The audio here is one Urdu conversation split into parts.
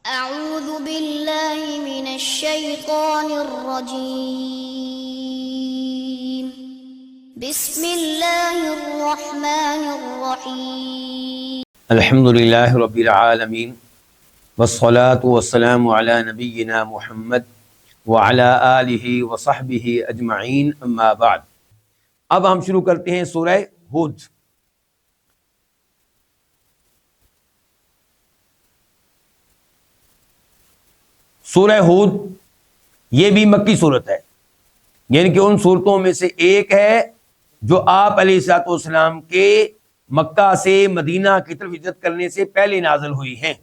أعوذ بالله من الشيطان الرجيم بسم الله الرحمن الرحيم الحمد للہ رب العالمین والصلاة والسلام علی نبینا محمد وعلی آلہ وصحبہ اجمعین اما بعد۔ اب ہم شروع کرتے ہیں سورہ ہود۔ سورہ ہود یہ بھی مکی صورت ہے، یعنی کہ ان صورتوں میں سے ایک ہے جو آپ علیہ الصلوۃ والسلام کے مکہ سے مدینہ کی طرف ہجرت کرنے سے پہلے نازل ہوئی ہیں،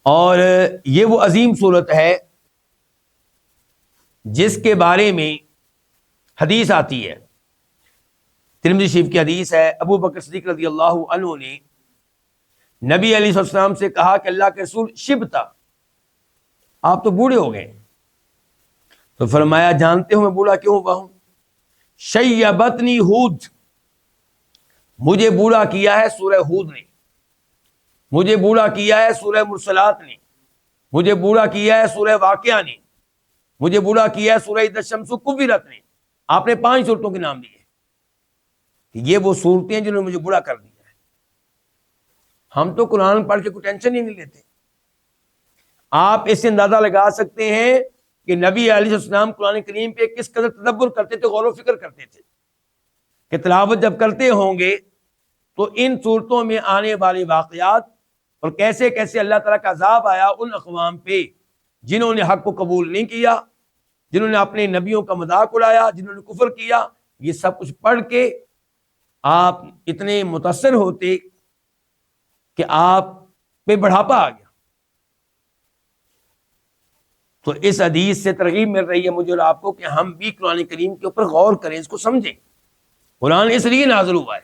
اور یہ وہ عظیم صورت ہے جس کے بارے میں حدیث آتی ہے۔ ترمذی شریف کی حدیث ہے، ابو بکر صدیق رضی اللہ عنہ نے نبی علیہ السلام سے کہا کہ اللہ کے رسول شبتا، آپ تو بوڑھے ہو گئے۔ تو فرمایا جانتے ہو میں بوڑھا کیوں ہوا ہوں؟ شیبتنی ہود، مجھے بوڑھا کیا ہے سورہ ہود نے، مجھے بوڑھا کیا ہے سورہ مرسلات نے، مجھے بوڑھا کیا ہے سورہ واقعہ نے، مجھے بوڑھا کیا ہے سورہ اذا الشمس کورت نے۔ آپ نے 5 صورتوں کے نام دیے کہ یہ وہ صورتیں جنہوں نے مجھے بوڑھا کر دیا ہے۔ ہم تو قرآن پڑھ کے کوئی ٹینشن ہی نہیں لیتے۔ آپ اس سے اندازہ لگا سکتے ہیں کہ نبی علیہ السلام قرآن کریم پہ کس قدر تدبر کرتے تھے، غور و فکر کرتے تھے کہ تلاوت جب کرتے ہوں گے تو ان صورتوں میں آنے والے واقعات اور کیسے کیسے اللہ تعالیٰ کا عذاب آیا ان اقوام پہ جنہوں نے حق کو قبول نہیں کیا، جنہوں نے اپنے نبیوں کا مذاق اڑایا، جنہوں نے کفر کیا، یہ سب کچھ پڑھ کے آپ اتنے متاثر ہوتے کہ آپ پہ بڑھاپا آ گیا۔ تو اس حدیث سے ترغیب مل رہی ہے مجھے اور آپ کو کہ ہم بھی قرآن کریم کے اوپر غور کریں، اس کو سمجھیں۔ قرآن اس لیے نازل ہوا ہے۔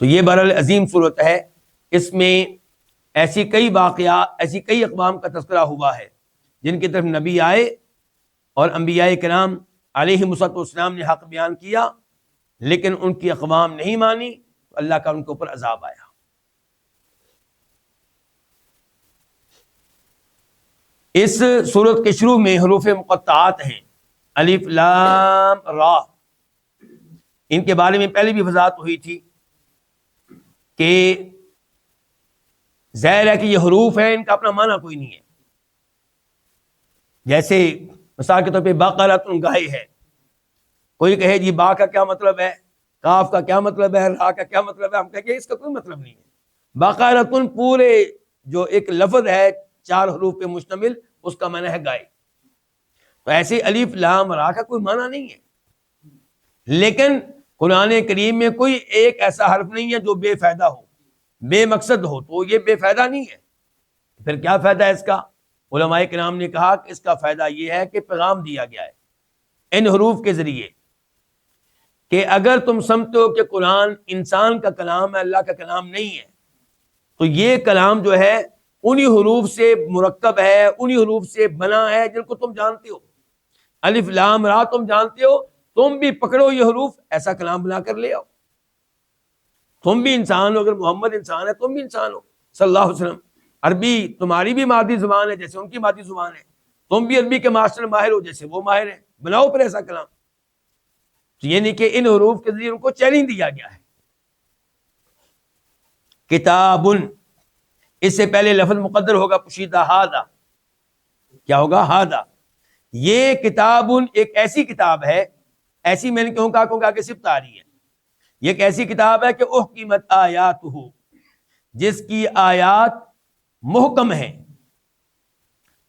تو یہ بہرحال عظیم صورت ہے، اس میں ایسی کئی واقعات، ایسی کئی اقوام کا تذکرہ ہوا ہے جن کی طرف نبی آئے اور انبیاء کرام علیہ السلام نے حق بیان کیا، لیکن ان کی اقوام نہیں مانی تو اللہ کا ان کے اوپر عذاب آیا۔ اس سورت کے شروع میں حروف مقطعات ہیں، الف لام را۔ ان کے بارے میں پہلے بھی وضاحت ہوئی تھی کہ ظاہر ہے کہ یہ حروف ہیں، ان کا اپنا معنی کوئی نہیں ہے۔ جیسے مثال کے طور پہ بقرۃ گائے ہے، کوئی کہے جی با کا کیا مطلب ہے، کاف کا کیا مطلب ہے، را کا کیا مطلب ہے، ہم کہیں گے اس کا کوئی مطلب نہیں ہے۔ بقرۃ پورے جو ایک لفظ ہے 4 حروف پہ مشتمل، اس کا معنی ہے گائے۔ تو ایسے الف لام را کا کوئی معنی نہیں ہے، لیکن قرآن کریم میں کوئی ایک ایسا حرف نہیں ہے جو بے فائدہ ہو، بے مقصد ہو، تو یہ بے فائدہ نہیں ہے۔ پھر کیا فائدہ ہے اس کا؟ علماء کرام نے کہا کہ اس کا فائدہ یہ ہے کہ پیغام دیا گیا ہے ان حروف کے ذریعے کہ اگر تم سمجھتے ہو کہ قرآن انسان کا کلام ہے، اللہ کا کلام نہیں ہے، تو یہ کلام جو ہے انہی حروف سے مرکب ہے، انہی حروف سے بنا ہے جن کو تم جانتے ہو۔ الف لام را تم جانتے ہو، تم بھی پکڑو یہ حروف، ایسا کلام بنا کر لے آؤ۔ تم بھی انسان ہو، اگر محمد انسان ہے تم بھی انسان ہو صلی اللہ علیہ وسلم۔ عربی تمہاری بھی مادری زبان ہے جیسے ان کی مادری زبان ہے، تم بھی عربی کے ماسٹر ماہر ہو جیسے وہ ماہر ہیں، بناؤ پھر ایسا کلام۔ تو یعنی کہ ان حروف کے ذریعے ان کو چیلنج دیا گیا ہے۔ کتابن، اس سے پہلے لفظ مقدر ہوگا پوشیدہ ہاذا، کیا ہوگا؟ ہاذا۔ یہ کتابن ایک ایسی کتاب ہے، ایسی میں نے کیوں کہا کیونکہ آگے صفت آ رہی ہے، یہ ایک ایسی کتاب ہے کہ احکمت آیاتہ، جس کی آیات محکم ہیں،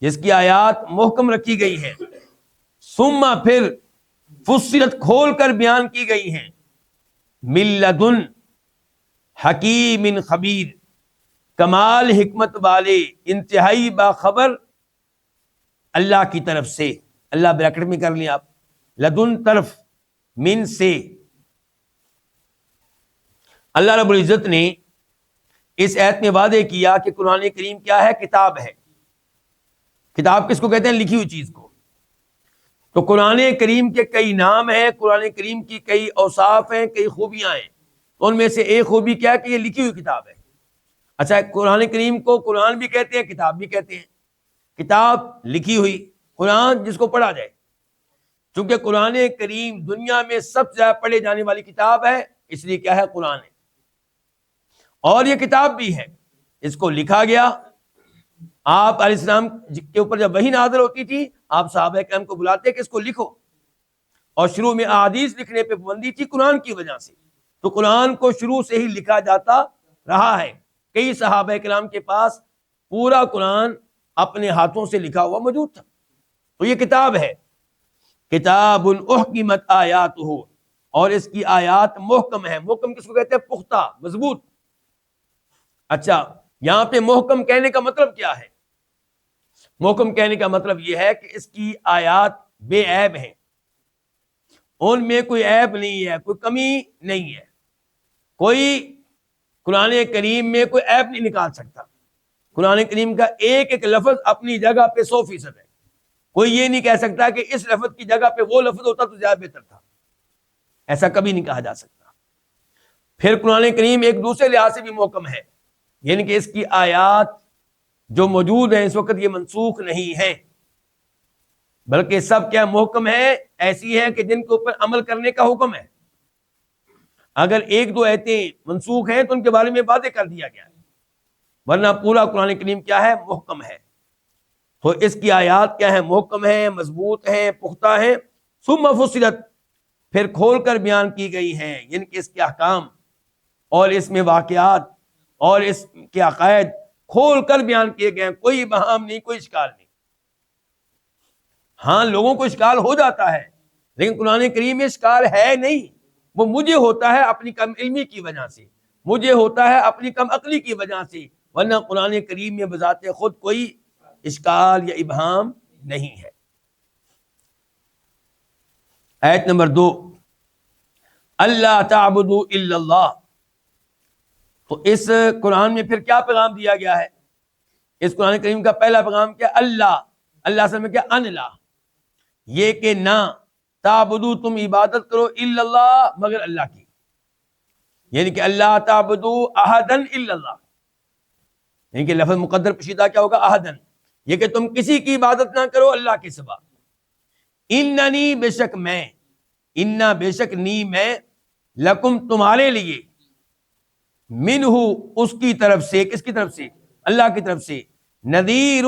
جس کی آیات محکم رکھی گئی ہیں، ثم پھر فصلت کھول کر بیان کی گئی ہیں، من لدن حکیم خبیر، کمال حکمت والے انتہائی باخبر اللہ کی طرف سے۔ اللہ بریکٹ میں کر لیں آپ، لدن طرف، من سے۔ اللہ رب العزت نے اس آیت میں وعدے کیا کہ قرآن کریم کیا ہے؟ کتاب ہے۔ کتاب کس کو کہتے ہیں؟ لکھی ہوئی چیز کو۔ تو قرآن کریم کے کئی نام ہیں، قرآن کریم کی کئی اوصاف ہیں، کئی خوبیاں ہیں، ان میں سے ایک خوبی کیا ہے کہ یہ لکھی ہوئی کتاب ہے۔ اچھا، قرآن کریم کو قرآن بھی کہتے ہیں، کتاب بھی کہتے ہیں۔ کتاب لکھی ہوئی، قرآن جس کو پڑھا جائے، چونکہ قرآن کریم دنیا میں سب سے زیادہ پڑھے جانے والی کتاب ہے، اس لیے کیا ہے؟ قرآن ہے۔ اور یہ کتاب بھی ہے، اس کو لکھا گیا۔ آپ علیہ السلام کے اوپر جب وحی نازل ہوتی تھی، آپ صحابہ کرام کو بلاتے کہ اس کو لکھو، اور شروع میں احادیث لکھنے پہ پابندی تھی قرآن کی وجہ سے، تو قرآن کو شروع سے ہی لکھا جاتا رہا ہے۔ کئی صحابہ کرام کے پاس پورا قرآن اپنے ہاتھوں سے لکھا ہوا موجود تھا۔ تو یہ کتاب ہے، کتاب احکمت آیاتہ، اور اس کی آیات محکم ہے۔ محکم کس کو کہتے ہیں؟ پختہ، مضبوط۔ اچھا، یہاں پہ محکم کہنے کا مطلب کیا ہے؟ محکم کہنے کا مطلب یہ ہے کہ اس کی آیات بے عیب ہیں، ان میں کوئی عیب نہیں ہے، کوئی کمی نہیں ہے، کوئی قرآن کریم میں کوئی عیب نہیں نکال سکتا۔ قرآن کریم کا ایک ایک لفظ اپنی جگہ پہ 100% ہے۔ کوئی یہ نہیں کہہ سکتا کہ اس لفظ کی جگہ پہ وہ لفظ ہوتا تو زیادہ بہتر تھا، ایسا کبھی نہیں کہا جا سکتا۔ پھر قرآن کریم ایک دوسرے لحاظ سے بھی محکم ہے، یعنی کہ اس کی آیات جو موجود ہیں اس وقت یہ منسوخ نہیں ہے، بلکہ سب کیا محکم ہے، ایسی ہیں کہ جن کے اوپر عمل کرنے کا حکم ہے۔ اگر ایک دو آیتیں منسوخ ہیں تو ان کے بارے میں واضح کر دیا گیا ہے، ورنہ پورا قرآن کریم کیا ہے؟ محکم ہے۔ تو اس کی آیات کیا ہے؟ محکم ہیں، مضبوط ہیں، پختہ ہیں۔ ثم فصلت، پھر کھول کر بیان کی گئی ہیں، یعنی کہ اس کے احکام اور اس میں واقعات اور اس کے عقائد کھول کر بیان کیے گئے ہیں، کوئی ابہام نہیں، کوئی اشکال نہیں۔ ہاں، لوگوں کو اشکال ہو جاتا ہے، لیکن قرآن کریم میں اشکال ہے نہیں، وہ مجھے ہوتا ہے اپنی کم علمی کی وجہ سے، مجھے ہوتا ہے اپنی کم عقلی کی وجہ سے، ورنہ قرآن کریم میں بذات خود کوئی اشکال یا ابہام نہیں ہے۔ آیت نمبر 2، اللہ تعبدوا الا اللہ۔ تو اس قرآن میں پھر کیا پیغام دیا گیا ہے؟ اس قرآن کریم کا پہلا پیغام کیا؟ اللہ، اللہ سے میں کیا؟ ان لا، یہ کہ نہ، تعبدو، تم عبادت کرو، الا اللہ، مگر اللہ کی، یعنی کہ اللہ تعبدو احدن الا اللہ، یعنی کہ لفظ مقدر پوشیدہ کیا ہوگا؟ احدن، یہ کہ تم کسی کی عبادت نہ کرو اللہ کے سوا۔ اننی، بے شک میں، انا، بے شک نی، میں، لکم، تمہارے لیے، منہ، اس کی طرف سے، کس کی طرف سے؟ اللہ کی طرف سے، نذیر،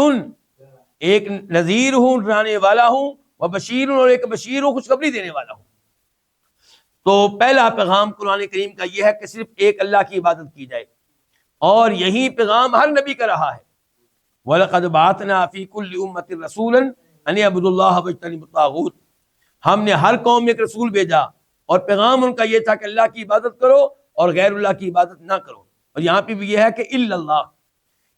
ایک نذیر ہوں، ڈرانے والا ہوں، و بشیر، اور ایک بشیر ہوں، خوشخبری دینے والا ہوں۔ تو پہلا پیغام قرآن کریم کا یہ ہے کہ صرف ایک اللہ کی عبادت کی جائے، اور یہی پیغام ہر نبی کا رہا ہے۔ وَلَقَدْ بَعَثْنَا فِي كُلِّ أُمَّةٍ رَسُولًا أَنِ اعْبُدُوا اللَّهَ وَاجْتَنِبُوا الطَّاغُوتَ، ہم نے ہر قوم میں ایک رسول بھیجا، اور پیغام ان کا یہ تھا کہ اللہ کی عبادت کرو اور غیر اللہ کی عبادت نہ کرو۔ اور یہاں پہ بھی یہ ہے کہ الا اللہ،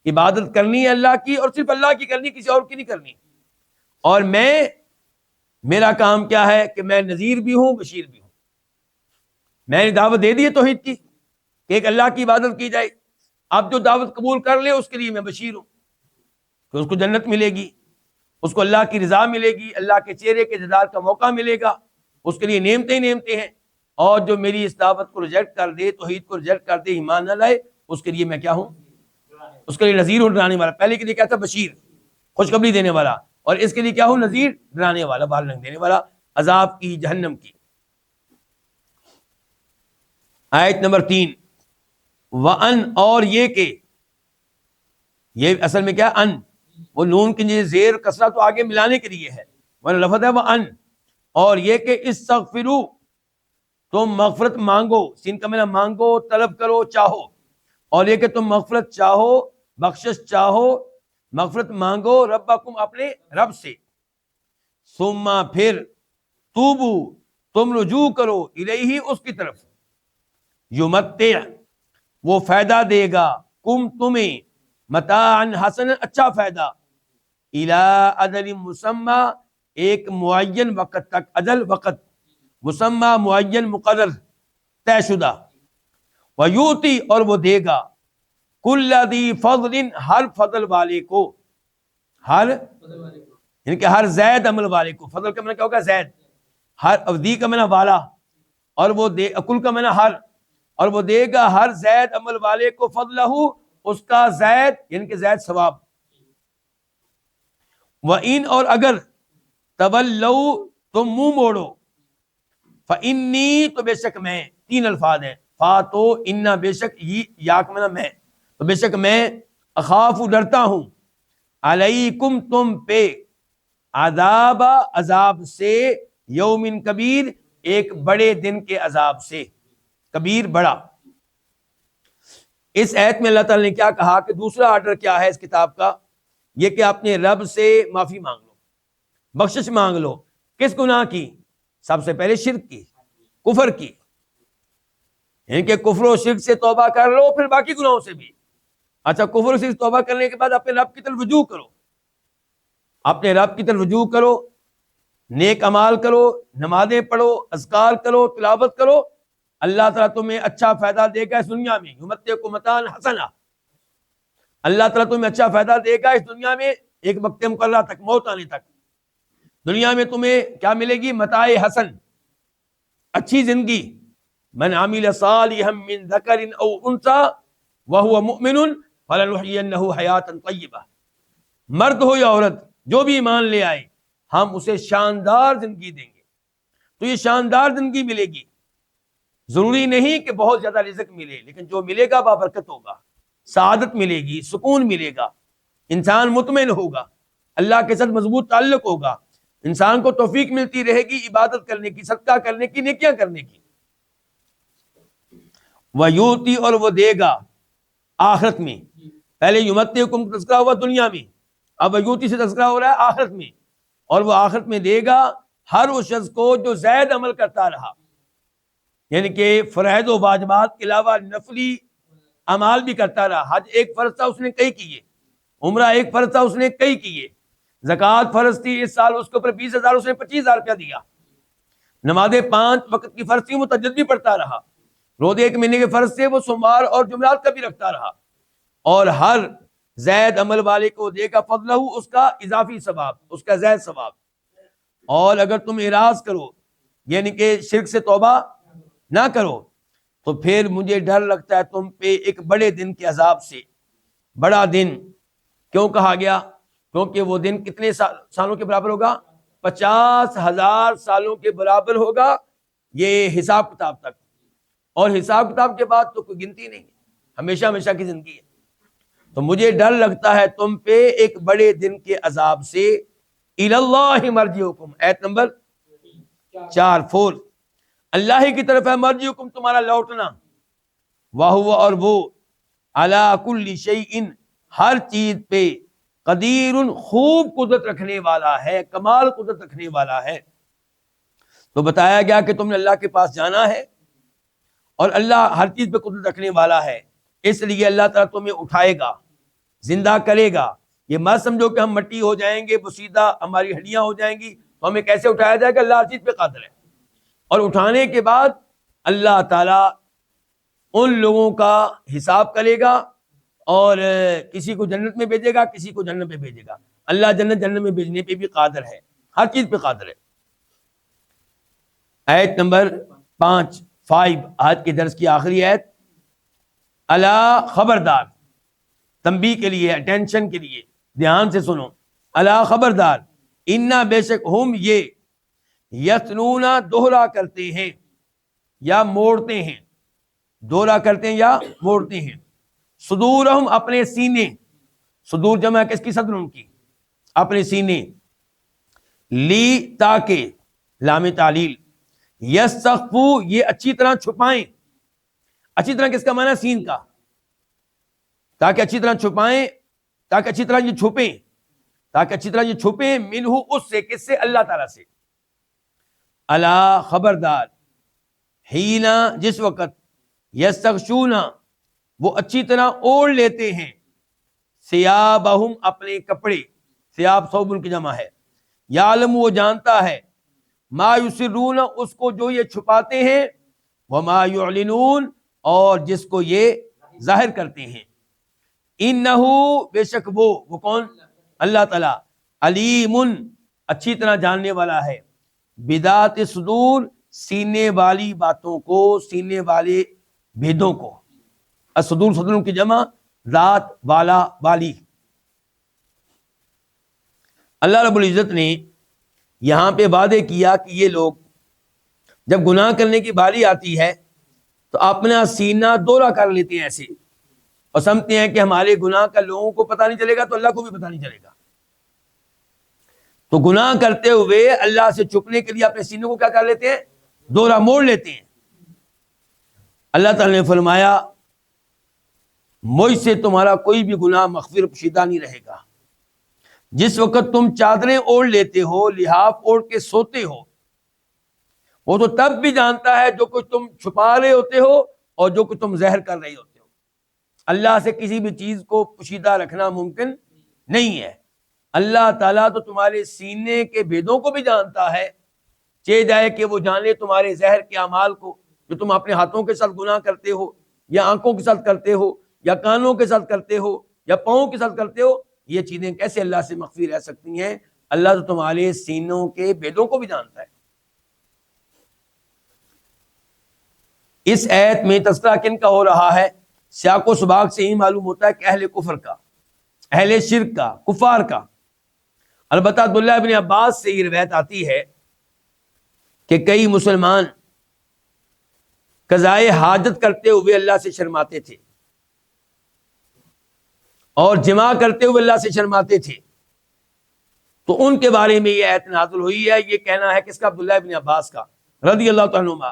عبادت کرنی ہے اللہ کی، اور صرف اللہ کی کرنی، کسی اور کی نہیں کرنی۔ اور میرا کام کیا ہے کہ میں نذیر بھی ہوں، بشیر بھی ہوں۔ میں نے دعوت دے دی ہے توحید کی کہ ایک اللہ کی عبادت کی جائے، اب جو دعوت قبول کر لے اس کے لیے میں بشیر ہوں کہ اس کو جنت ملے گی، اس کو اللہ کی رضا ملے گی، اللہ کے چہرے کے دیدار کا موقع ملے گا، اس کے لیے نعمتیں ہی نعمتیں ہیں۔ اور جو میری اس دعوت کو ریجیکٹ کر دے، توحید کو ریجیکٹ کر دے، ایمان نہ لائے، اس کے لیے میں کیا ہوں؟ اس کے لیے نذیر ہوں، ڈرانے والا۔ پہلے کے لیے کیا تھا؟ بشیر، خوشخبری دینے والا، اور اس کے لیے کیا ہوں؟ نذیر، ڈرانے والا، وارننگ دینے والا عذاب کی، جہنم کی۔ آیت نمبر 3، وَأَن، اور یہ کہ، یہ اصل میں کیا؟ ان، وہ نون کی زیر کسرہ تو آگے ملانے کے لیے ہے، ورنہ لفظ ہے وَأَن، اور یہ کہ استغفروا، تم مغفرت مانگو، سین کا معنی مانگو، طلب کرو، چاہو، اور یہ کہ تم مغفرت چاہو، بخشش چاہو، مغفرت مانگو، ربکم، اپنے رب سے، ثم، پھر، توبو، تم رجوع کرو، الیہ، اس کی طرف، یمتع، وہ فائدہ دے گا، کم، تمہیں، متاعا حسنا، اچھا فائدہ، الی اجل مسمی، ایک معین وقت تک، اجل وقت، مسمی معین مقرر طے شدہ، ویوتی، اور وہ دے گا، کل ذی فضل، ہر فضل والے کو، ہر، یعنی کہ ہر زید عمل والے کو، فضل کا معنی کیا ہوگا؟ زید، ہر، ذی کا معنی والا، اور وہ دے، کل کا معنی ہر، اور وہ دے گا ہر زید عمل والے کو، فضلہ، اس کا زید یعنی کہ زید ثواب. وَإِن اور اگر تولوا تم منہ موڑو فَإِنِّي تو بے شک میں, 3 الفاظ ہیں, فا تو انا بے شک, یا کا معنی میں, تو بے شک میں, اخاف ڈرتا ہوں, علیکم تم پہ, عذاب عذاب سے, یوم کبیر ایک بڑے دن کے عذاب سے, کبیر بڑا. اس آیت میں اللہ تعالیٰ نے کیا کہا کہ دوسرا آرڈر کیا ہے اس کتاب کا, یہ کہ اپنے رب سے معافی مانگ لو, بخشش مانگ لو. کس گناہ کی؟ سب سے پہلے شرک کی, کفر کی, یعنی کہ کفر و شرک سے توبہ کر لو, پھر باقی گناہوں سے بھی. اچھا, کفر و شرک سے توبہ کرنے کے بعد اپنے رب کی طرف رجوع کرو, اپنے رب کی طرف رجوع کرو, نیک اعمال کرو, نمازیں پڑھو, اذکار کرو, تلاوت کرو. اللہ تعالیٰ تمہیں اچھا فائدہ دے گا اس دنیا میں, یمتعکم متاعا حسنا, اللہ تعالیٰ تمہیں اچھا فائدہ دے گا اس دنیا میں ایک وقت مقررہ تک, موت آنے تک. دنیا میں تمہیں کیا ملے گی؟ متاع حسن, اچھی زندگی. من عمل صالحا من ذکر او انثى وهو مؤمن فلنحيينه حیاتا طیبہ. مرد ہو یا عورت, جو بھی ایمان لے آئے ہم اسے شاندار زندگی دیں گے. تو یہ شاندار زندگی ملے گی. ضروری نہیں کہ بہت زیادہ رزق ملے, لیکن جو ملے گا بابرکت ہوگا, سعادت ملے گی, سکون ملے گا, انسان مطمئن ہوگا, اللہ کے ساتھ مضبوط تعلق ہوگا, انسان کو توفیق ملتی رہے گی عبادت کرنے کی, صدقہ کرنے کی, نیکیاں کرنے کی. وَيُؤْتِي اور وہ دے گا آخرت میں. پہلے یمتعکم تذکرہ ہوا دنیا میں, اب وَيُؤْتِي سے تذکرہ ہو رہا ہے آخرت میں. اور وہ آخرت میں دے گا ہر اس شخص کو جو زائد عمل کرتا رہا, یعنی کہ فرائض و واجبات کے علاوہ نفلی اعمال بھی کرتا رہا. حج ایک فرض تھا, اس نے کئی کیے. عمرہ ایک فرض تھا, اس نے کئی کیے. زکوٰۃ فرض تھی, اس سال اس کے اوپر 20,000, اس نے 25,000 روپیہ دیا. نمازیں 5 وقت کی فرض تھی, وہ تہجد بھی پڑھتا رہا. روزے 1 مہینے کے فرض سے, وہ سوموار اور جمعرات کا بھی رکھتا رہا. اور ہر زائد عمل والے کو دے گا فضلہ, اس کا اضافی ثواب, اس کا زائد ثواب. اور اگر تم اعراض کرو, یعنی کہ شرک سے توبہ نہ کرو, تو پھر مجھے ڈر لگتا ہے تم پہ ایک بڑے دن کے عذاب سے. بڑا دن کیوں کہا گیا؟ کیونکہ وہ دن کتنے سالوں کے برابر ہوگا؟ 50,000 سالوں کے برابر ہوگا, یہ حساب کتاب تک. اور حساب کتاب کے بعد تو کوئی گنتی نہیں, ہمیشہ ہمیشہ کی زندگی ہے. تو مجھے ڈر لگتا ہے تم پہ ایک بڑے دن کے عذاب سے. الی اللہ مرجعکم, آیت نمبر 4 اللہ ہی کی طرف ہے مرجعکم, تمہارا لوٹنا. وَهُوَ اور وہ, عَلَى كُلِّ شَيْءٍ ہر چیز پہ, قدیر خوب قدرت رکھنے والا ہے, کمال قدرت رکھنے والا ہے. تو بتایا گیا کہ تم نے اللہ کے پاس جانا ہے, اور اللہ ہر چیز پہ قدرت رکھنے والا ہے. اس لیے اللہ تعالیٰ تمہیں اٹھائے گا, زندہ کرے گا. یہ مت سمجھو کہ ہم مٹی ہو جائیں گے, بسیدہ ہماری ہڈیاں ہو جائیں گی, تو ہمیں کیسے اٹھایا جائے گا؟ اللہ ہر چیز پہ قادر ہے. اور اٹھانے کے بعد اللہ تعالیٰ ان لوگوں کا حساب کرے گا, اور کسی کو جنت میں بھیجے گا, کسی کو جنت میں بھیجے گا. اللہ جنت میں بھیجنے پہ بھی قادر ہے, ہر چیز پہ قادر ہے. آیت نمبر 5 آج کے درس کی آخری آیت. الا خبردار, تنبیہ کے لیے, اٹینشن کے لیے, دھیان سے سنو. الا خبردار, انا بے شک ہم یہ, یسنون دوہرا کرتے ہیں یا موڑتے ہیں, دوہرا کرتے ہیں یا موڑتے ہیں, صدورہم اپنے سینے, صدور جمع کس کی؟ صدر, ان کی, اپنے سینے. لی تاکہ, لام تعلیل. یستخفو یہ اچھی طرح چھپائیں, اچھی طرح کس کا معنی؟ سین کا, تاکہ اچھی طرح چھپائیں, تاکہ اچھی طرح یہ چھپیں, تاکہ اچھی طرح یہ چھپیں, منہ اس سے, کس سے؟ اللہ تعالیٰ سے. الا خبردار, ہینا جس وقت, یستغشون وہ اچھی طرح اوڑھ لیتے ہیں, ثیابہم اپنے کپڑے, ثیاب ثوب کی جمع ہے. یعلم وہ جانتا ہے, ما یسرون اس کو جو یہ چھپاتے ہیں, وما یعلنون اور جس کو یہ ظاہر کرتے ہیں. انہو بے شک وہ کون؟ اللہ تعالیٰ, علیم اچھی طرح جاننے والا ہے, بذات صدور سینے والی باتوں کو, سینے والے بھیدوں کو. الصدور صدور کی جمع, ذات والا والی. اللہ رب العزت نے یہاں پہ وعدے کیا کہ یہ لوگ جب گناہ کرنے کی باری آتی ہے تو اپنا سینہ دورہ کر لیتے ہیں ایسے، اور سمجھتے ہیں کہ ہمارے گناہ کا لوگوں کو پتہ نہیں چلے گا تو اللہ کو بھی پتہ نہیں چلے گا. تو گناہ کرتے ہوئے اللہ سے چھپنے کے لیے اپنے سینوں کو کیا کر لیتے ہیں؟ دورہ موڑ لیتے ہیں. اللہ تعالی نے فرمایا مجھ سے تمہارا کوئی بھی گناہ مغفر پوشیدہ نہیں رہے گا. جس وقت تم چادریں اوڑھ لیتے ہو، لحاف اوڑھ کے سوتے ہو، وہ تو تب بھی جانتا ہے جو کچھ تم چھپا رہے ہوتے ہو اور جو کچھ تم ظاہر کر رہے ہوتے ہو. اللہ سے کسی بھی چیز کو پوشیدہ رکھنا ممکن نہیں ہے. اللہ تعالیٰ تو تمہارے سینے کے بھیدوں کو بھی جانتا ہے، چاہے جائے کہ وہ جانے تمہارے ظاہر کے اعمال کو جو تم اپنے ہاتھوں کے ساتھ گناہ کرتے ہو، یا آنکھوں کے ساتھ کرتے ہو، یا کانوں کے ساتھ کرتے ہو، یا پاؤں کے ساتھ کرتے ہو. یہ چیزیں کیسے اللہ سے مخفی رہ سکتی ہیں؟ اللہ تو تمہارے سینوں کے بھیدوں کو بھی جانتا ہے. اس آیت میں تذکرہ کن کا ہو رہا ہے؟ سیاق و سباق سے ہی معلوم ہوتا ہے کہ اہل کفر کا، اہل شرک کا، کفار کا. البتہ عبداللہ ابن عباس سے یہ روایت آتی ہے کہ کئی مسلمان قضائے حاجت کرتے ہوئے اللہ سے شرماتے تھے اور جماع کرتے ہوئے اللہ سے شرماتے تھے. تو ان کے بارے میں یہ آیت نازل ہوئی ہے. یہ کہنا ہے کس کا؟ عبداللہ ابن عباس کا رضی اللہ تعالیٰ عنہما.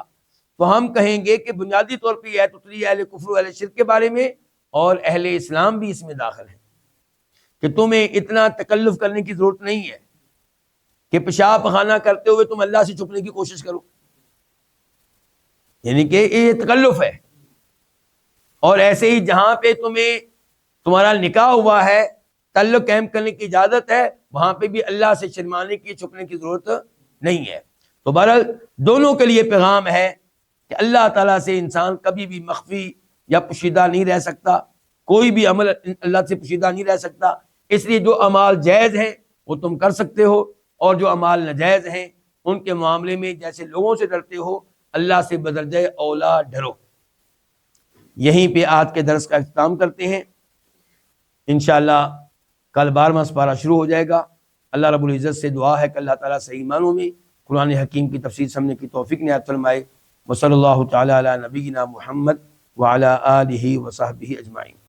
تو ہم کہیں گے کہ بنیادی طور پہ یہ آیت اتری اہل کفر و اہل شرک کے بارے میں، اور اہل اسلام بھی اس میں داخل ہے کہ تمہیں اتنا تکلف کرنے کی ضرورت نہیں ہے کہ پیشاب پخانہ کرتے ہوئے تم اللہ سے چھپنے کی کوشش کرو، یعنی کہ یہ تکلف ہے. اور ایسے ہی جہاں پہ تمہارا نکاح ہوا ہے، تعلق قائم کرنے کی اجازت ہے، وہاں پہ بھی اللہ سے شرمانے کی، چھپنے کی ضرورت نہیں ہے. تو بہرحال دونوں کے لیے پیغام ہے کہ اللہ تعالیٰ سے انسان کبھی بھی مخفی یا پوشیدہ نہیں رہ سکتا، کوئی بھی عمل اللہ سے پوشیدہ نہیں رہ سکتا. اس لیے جو اعمال جائز ہیں وہ تم کر سکتے ہو، اور جو اعمال ناجائز ہیں ان کے معاملے میں جیسے لوگوں سے ڈرتے ہو، اللہ سے بدرجہ اولا ڈرو. یہیں پہ آج کے درس کا اختتام کرتے ہیں. انشاءاللہ کل 12واں سپارہ شروع ہو جائے گا. اللہ رب العزت سے دعا ہے کہ اللہ تعالیٰ صحیح معنوں میں قرآن حکیم کی تفسیر سمجھنے کی توفیق عنایت فرمائے. وصلی اللہ تعالی علی نبینا محمد وعلی آلہ وصحبہ اجمعین.